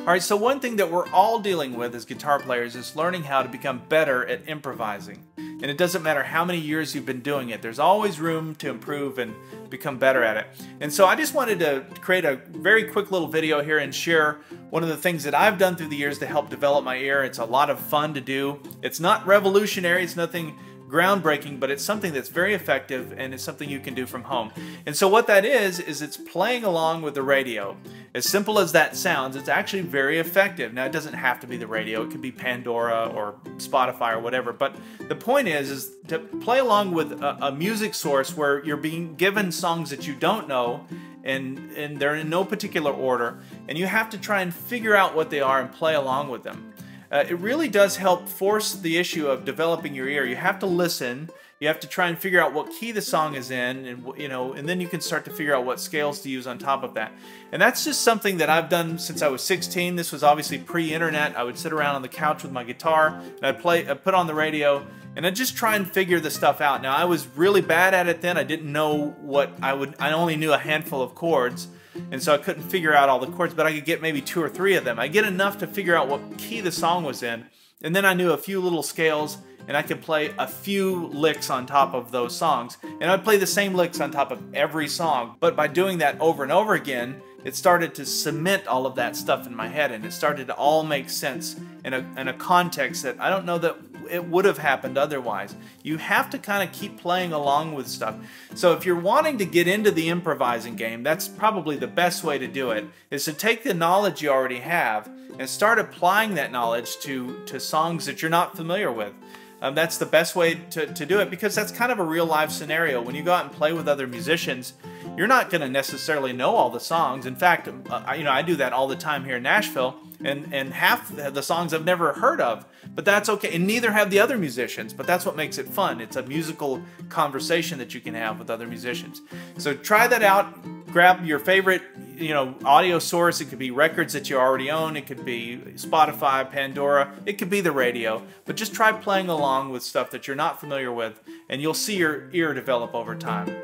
Alright, so one thing that we're all dealing with as guitar players is learning how to become better at improvising. And it doesn't matter how many years you've been doing it, there's always room to improve and become better at it. And so I just wanted to create a very quick little video here and share one of the things that I've done through the years to help develop my ear. It's a lot of fun to do. It's not revolutionary, it's nothing groundbreaking, but it's something that's very effective and it's something you can do from home. And so what that is it's playing along with the radio. As simple as that sounds, it's actually very effective. Now, it doesn't have to be the radio. It could be Pandora or Spotify or whatever. But the point is to play along with a music source where you're being given songs that you don't know, and they're in no particular order, and you have to try and figure out what they are and play along with them. It really does help force the issue of developing your ear. You have to listen. You have to try and figure out what key the song is in, and then you can start to figure out what scales to use on top of that. And that's just something that I've done since I was 16. This was obviously pre-internet. I would sit around on the couch with my guitar, and I'd put on the radio, and I'd just try and figure the stuff out. Now, I was really bad at it then. I didn't know what I only knew a handful of chords. And so I couldn't figure out all the chords, but I could get maybe 2 or 3 of them. I get enough to figure out what key the song was in, and then I knew a few little scales, and I could play a few licks on top of those songs. And I'd play the same licks on top of every song, but by doing that over and over again, it started to cement all of that stuff in my head, and it started to all make sense in a context that I don't know that it would have happened otherwise. You have to kind of keep playing along with stuff. So if you're wanting to get into the improvising game, that's probably the best way to do it, is to take the knowledge you already have and start applying that knowledge to songs that you're not familiar with. That's the best way to do it, because that's kind of a real life scenario. When you go out and play with other musicians, you're not going to necessarily know all the songs. In fact, I do that all the time here in Nashville, and half the songs I've never heard of, but that's okay. And neither have the other musicians, but that's what makes it fun. It's a musical conversation that you can have with other musicians. So try that out. Grab your favorite audio source. It could be records that you already own. It could be Spotify, Pandora. It could be the radio. But just try playing along with stuff that you're not familiar with, and you'll see your ear develop over time.